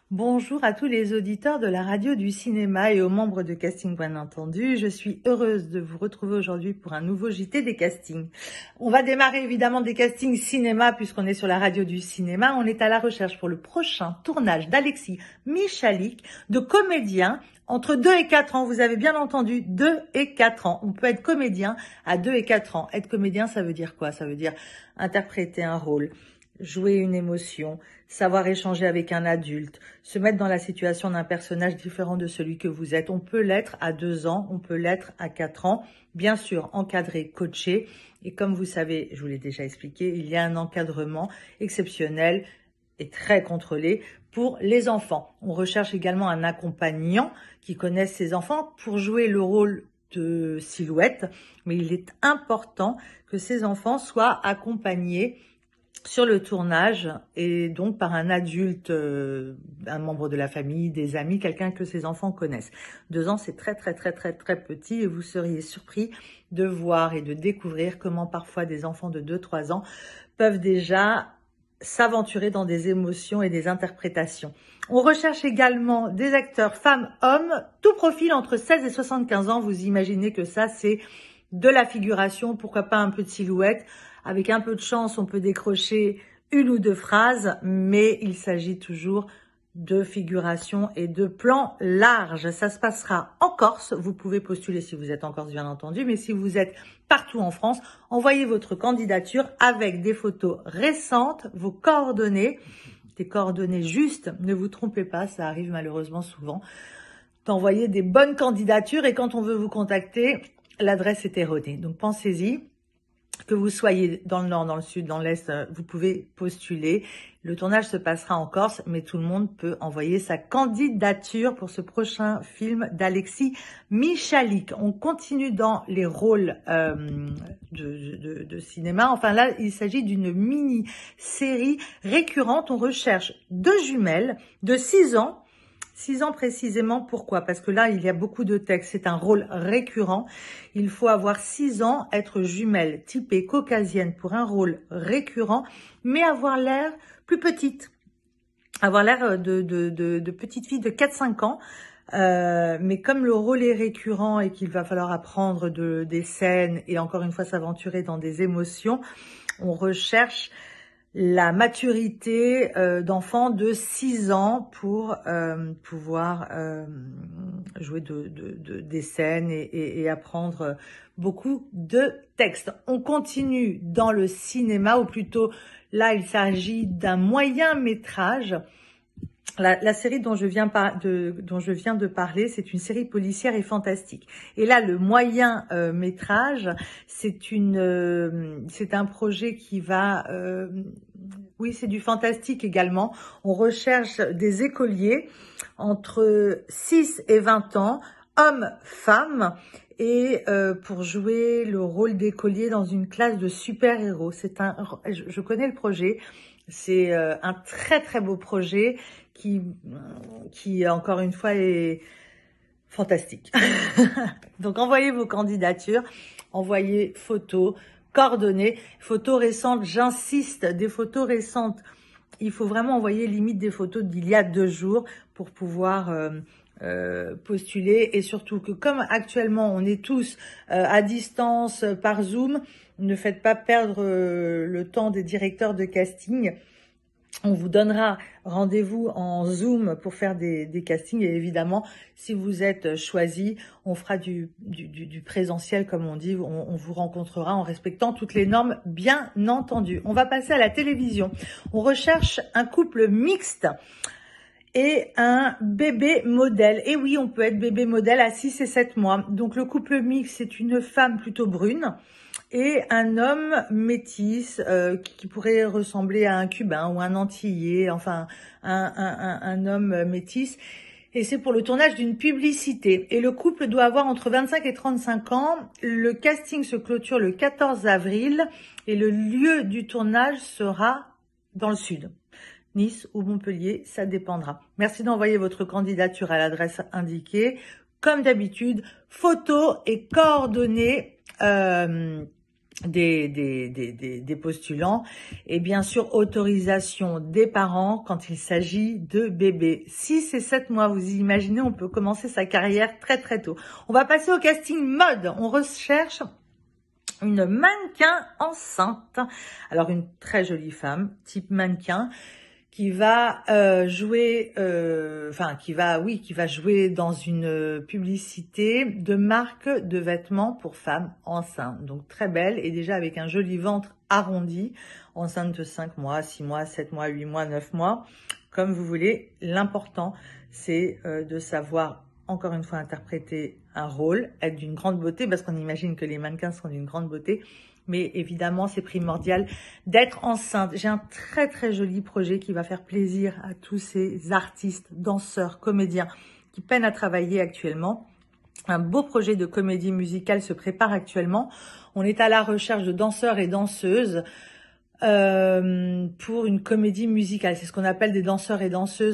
Bonjour à tous les auditeurs de la radio du cinéma et aux membres de Casting bien entendu. Je suis heureuse de vous retrouver aujourd'hui pour un nouveau JT des castings. On va démarrer évidemment des castings cinéma puisqu'on est sur la radio du cinéma. On est à la recherche pour le prochain tournage d'Alexis Michalik de comédien entre 2 et 4 ans. Vous avez bien entendu, 2 et 4 ans. On peut être comédien à 2 et 4 ans. Être comédien, ça veut dire quoi? Ça veut dire interpréter un rôle, jouer une émotion, savoir échanger avec un adulte, se mettre dans la situation d'un personnage différent de celui que vous êtes. On peut l'être à 2 ans, on peut l'être à 4 ans, bien sûr encadré, coaché. Et comme vous savez, je vous l'ai déjà expliqué, il y a un encadrement exceptionnel et très contrôlé pour les enfants. On recherche également un accompagnant qui connaisse ses enfants pour jouer le rôle de Silhouette, mais il est important que ces enfants soient accompagnés sur le tournage et donc par un adulte, un membre de la famille, des amis, quelqu'un que ses enfants connaissent. 2 ans, c'est très petit et vous seriez surpris de voir et de découvrir comment parfois des enfants de 2-3 ans peuvent déjà s'aventurer dans des émotions et des interprétations. On recherche également des acteurs femmes, hommes, tout profil entre 16 et 75 ans. Vous imaginez que ça, c'est de la figuration, pourquoi pas un peu de Silhouette. Avec un peu de chance, on peut décrocher 1 ou 2 phrases, mais il s'agit toujours de figuration et de plans larges. Ça se passera en Corse. Vous pouvez postuler si vous êtes en Corse, bien entendu, mais si vous êtes partout en France, envoyez votre candidature avec des photos récentes, vos coordonnées, des coordonnées justes. Ne vous trompez pas, ça arrive malheureusement souvent d'envoyer des bonnes candidatures et quand on veut vous contacter, l'adresse est erronée. Donc pensez-y. Que vous soyez dans le nord, dans le sud, dans l'est, vous pouvez postuler. Le tournage se passera en Corse, mais tout le monde peut envoyer sa candidature pour ce prochain film d'Alexis Michalik. On continue dans les rôles de cinéma. Enfin là, il s'agit d'une mini-série récurrente. On recherche 2 jumelles de 6 ans. 6 ans précisément, pourquoi? Parce que là, il y a beaucoup de textes, c'est un rôle récurrent. Il faut avoir 6 ans, être jumelle, typée caucasienne pour un rôle récurrent, mais avoir l'air plus petite. Avoir l'air de petite fille de 4-5 ans. Mais comme le rôle est récurrent et qu'il va falloir apprendre des scènes et encore une fois s'aventurer dans des émotions, on recherche la maturité d'enfants de 6 ans pour pouvoir jouer des scènes et apprendre beaucoup de textes. On continue dans le cinéma, ou plutôt là il s'agit d'un moyen métrage. La série dont je viens de parler, c'est une série policière et fantastique. Et là, le moyen métrage, c'est un projet qui va, oui, c'est du fantastique également. On recherche des écoliers entre 6 et 20 ans, hommes, femmes, et pour jouer le rôle d'écolier dans une classe de super-héros. Je connais le projet. C'est un très beau projet qui encore une fois est fantastique. Donc envoyez vos candidatures, envoyez photos, coordonnées, photos récentes, j'insiste, des photos récentes. Il faut vraiment envoyer limite des photos d'il y a 2 jours pour pouvoir postuler, et surtout que comme actuellement on est tous à distance par Zoom, ne faites pas perdre le temps des directeurs de casting. On vous donnera rendez-vous en Zoom pour faire des castings et évidemment, si vous êtes choisi, on fera du présentiel comme on dit, on vous rencontrera en respectant toutes les normes, bien entendu. On va passer à la télévision. On recherche un couple mixte et un bébé modèle. Et oui, on peut être bébé modèle à 6 et 7 mois. Donc le couple mixte, c'est une femme plutôt brune et un homme métis qui pourrait ressembler à un Cubain ou un Antillais, enfin un homme métis. Et c'est pour le tournage d'une publicité. Et le couple doit avoir entre 25 et 35 ans. Le casting se clôture le 14 avril et le lieu du tournage sera dans le sud. Nice ou Montpellier, ça dépendra. Merci d'envoyer votre candidature à l'adresse indiquée. Comme d'habitude, photos et coordonnées des postulants, et bien sûr autorisation des parents quand il s'agit de bébés. 6 et 7 mois, vous imaginez, on peut commencer sa carrière très très tôt. On va passer au casting mode. On recherche une mannequin enceinte. Alors une très jolie femme, type mannequin, qui va jouer, qui va jouer dans une publicité de marque de vêtements pour femmes enceintes. Donc très belle et déjà avec un joli ventre arrondi, enceinte de 5 mois, 6 mois, 7 mois, 8 mois, 9 mois, comme vous voulez. L'important, c'est de savoir, encore une fois, interpréter un rôle, être d'une grande beauté, parce qu'on imagine que les mannequins sont d'une grande beauté. Mais évidemment, c'est primordial d'être enceinte. J'ai un très très joli projet qui va faire plaisir à tous ces artistes, danseurs, comédiens qui peinent à travailler actuellement. Un beau projet de comédie musicale se prépare actuellement. On est à la recherche de danseurs et danseuses pour une comédie musicale. C'est ce qu'on appelle des danseurs et danseuses